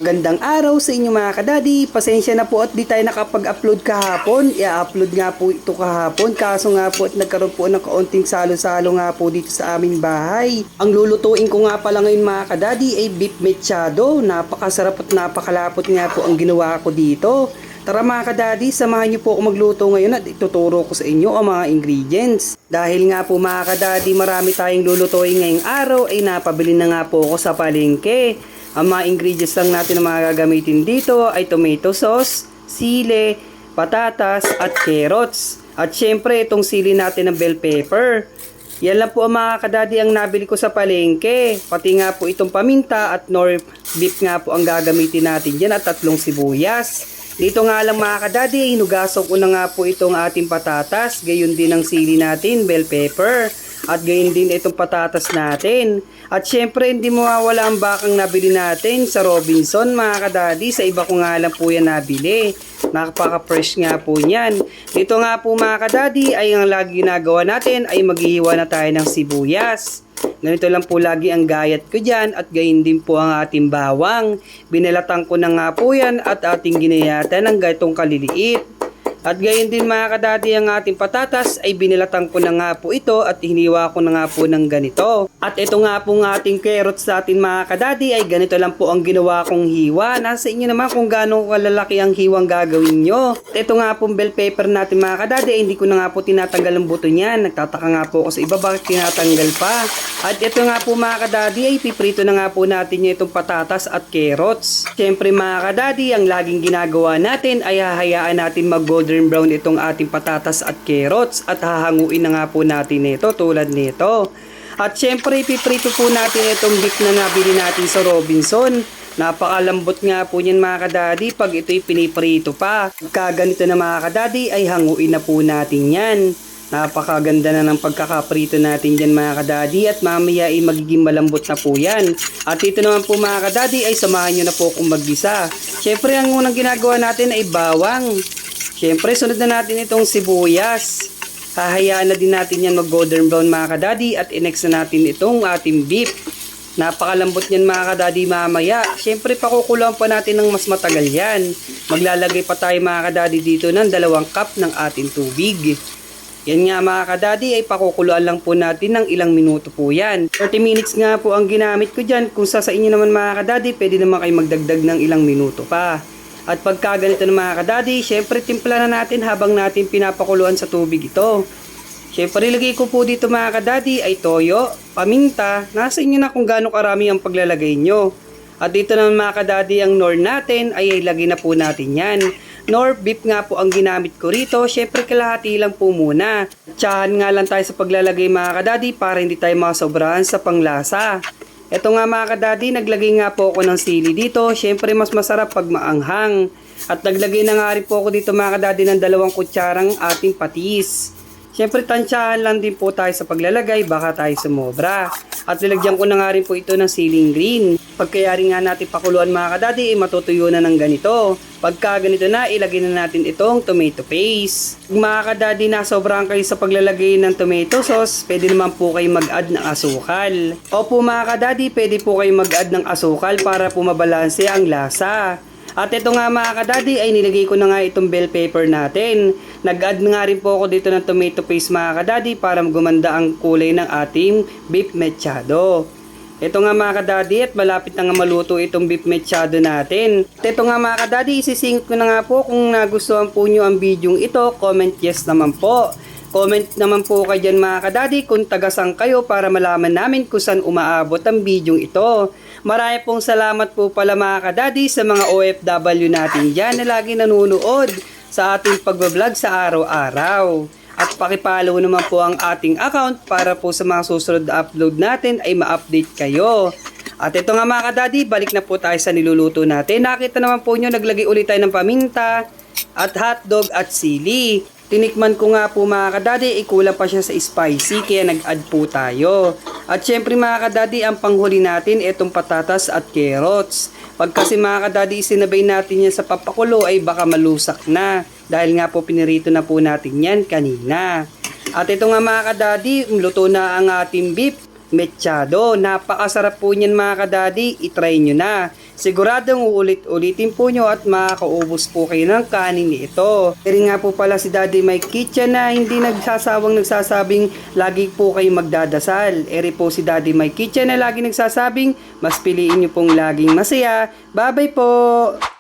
Gandang araw sa inyo mga kadadi. Pasensya na po at di tayo nakapag-upload kahapon. I-upload nga po ito kahapon. Kaso nga po at nagkaroon po ng kaunting salo-salo nga po dito sa aming bahay. Ang lulutuin ko nga pala ngayon mga kadadi ay beef mechado. Napakasarap at napakalapot nga po ang ginawa ko dito. Tara mga kadadi, samahan niyo po ako magluto ngayon at ituturo ko sa inyo ang mga ingredients. Dahil nga po mga kadadi, marami tayong lulutuin ngayong araw ay napabili na nga po ako sa palengke. Ang mga ingredients lang natin na mga gagamitin dito ay tomato sauce, sili, patatas at carrots. At syempre itong sili natin ng bell pepper. Yan lang po ang mga kadadi ang nabili ko sa palengke. Pati nga po itong paminta at nor beef nga po ang gagamitin natin dyan at 3 sibuyas. Dito nga lang mga kadadi, hinugasan ko na nga po itong ating patatas. Gayon din ang sili natin, bell pepper. At gayon din itong patatas natin. At syempre hindi mawawala ang bakang nabili natin sa Robinson mga kadadi. Sa iba ko nga lang po yan nabili. Nakapaka-fresh nga po niyan. Dito nga po mga kadadi ay ang lagi ginagawa natin ay maghihiwa na tayo ng sibuyas. Ganito lang po lagi ang gayat ko dyan at gayon din po ang ating bawang. Binalatan ko na nga po yan at ating ginayatan ng gaytong kaliliit. At gayon din mga kadadi ang ating patatas ay binilatan ko na nga po ito at hiniwa ko na nga po ng ganito. At ito nga po ng ating carrots sa atin mga kadadi ay ganito lang po ang ginawa kong hiwa. Nasa inyo naman kung gaano kalalaki ang hiwang gagawin nyo. At ito nga pong bell pepper natin mga kadadi ay hindi ko na nga po tinatanggal ang buto niyan. Nagtataka nga po ako sa iba bakit tinatanggal pa. At ito nga po mga kadadi ay piprito na nga po natin itong patatas at carrots. Siyempre mga kadadi ang laging ginagawa natin ay hahayaan natin mag-golden brown itong ating patatas at carrots at hahanguin na nga po natin ito tulad nito. At syempre ipiprito po natin itong beef na nabili natin sa Robinson. Napakalambot nga po niyan mga kadadi pag ito'y piniprito pa. Kaganito na mga kadadi ay hanguin na po natin yan. Napakaganda na ng pagkakaprito natin dyan mga kadadi at mamaya ay magiging malambot na po yan. At ito naman po mga kadadi ay samahan nyo na po kung maggisa. Syempre ang unang ginagawa natin ay bawang. Syempre sunod na natin itong sibuyas. Hahayaan na din natin yan mag golden brown mga kadadi at inex na natin itong ating beef. Napakalambot yan mga kadadi mamaya. Syempre pakukuloan pa natin ng mas matagal yan. Maglalagay pa tayo mga kadadi dito ng 2 cup ng ating tubig. Yan nga mga kadadi ay pakukuluan lang po natin ng ilang minuto po yan. 30 minutes nga po ang ginamit ko dyan. Kung sa inyo naman mga kadadi, pwede naman kayo magdagdag ng ilang minuto pa. At pagka ganito na mga kadadi, syempre timpla na natin habang natin pinapakuluan sa tubig ito. Syempre ilagay ko po dito mga kadadi ay toyo, paminta, nasa inyo na kung gaano karami ang paglalagay nyo. At dito naman mga kadadi ang nor natin ay ilagay na po natin yan. Nor beef nga po ang ginamit ko rito. Syempre kalahati lang po muna. Tsahan nga lang tayo sa paglalagay mga kadadi para hindi tayo masobrahan sa panglasa. Ito nga mga kadadi, naglagay nga po ako ng sili dito. Syempre mas masarap pag maanghang. At naglagay na nga rin po ako dito mga kadadi ng 2 kutsarang ating patis. Syempre tansyahan lang din po tayo sa paglalagay, baka tayo sumobra. At nilagyan ko na nga rin po ito ng siling green. Pagkayari nga natin pakuluan mga kadadi, matutuyo na ng ganito. Pagka ganito na, ilagay na natin itong tomato paste. Kung mga kadadi na sobrang kayo sa paglalagay ng tomato sauce, pwede naman po kayo mag-add ng asukal. Opo mga kadadi, pwede po kayo mag-add ng asukal para po mabalanse ang lasa. At ito nga mga kadadi ay nilagay ko na nga itong bell pepper natin. Nag-add nga rin po ako dito ng tomato paste mga kadadi para gumanda ang kulay ng ating beef mechado. Ito nga mga kadadi at malapit na nga maluto itong beef mechado natin. At ito nga mga kadadi, isisingit ko na nga po kung nagustuhan po nyo ang video ito, comment yes naman po. Comment naman po kayo dyan mga kadadi kung tagasang kayo para malaman namin kung saan umaabot ang video ito. Marami pong salamat po pala mga kadadi sa mga OFW natin dyan na lagi nanonood sa ating pagbablog sa araw-araw. At pakipollow naman po ang ating account para po sa mga susunod na upload natin ay ma-update kayo. At ito nga mga kadadi, balik na po tayo sa niluluto natin. Nakita naman po nyo, naglagay ulit tayo ng paminta at hotdog at sili. Tinikman ko nga po mga kadadi, kulang pa siya sa spicy kaya nag-add po tayo. At syempre mga kadadi, ang panghuli natin itong patatas at carrots. Pag kasi mga kadadi sinabay natin yan sa papakulo ay baka malusak na. Dahil nga po pinirito na po natin yan kanina. At ito nga mga kadadi, luto na ang ating beef. mechado. Napakasarap po niyan mga kadadi, itry nyo na. Siguradong uulit-ulitin po nyo at makakaubos po kayo ng kanin nito. Pero nga po pala si Daddy Mike Kitchen na hindi nagsasabing lagi po kayo magdadasal. Eri po si Daddy Mike Kitchen na lagi nagsasabing mas piliin nyo pong laging masaya. Bye bye po!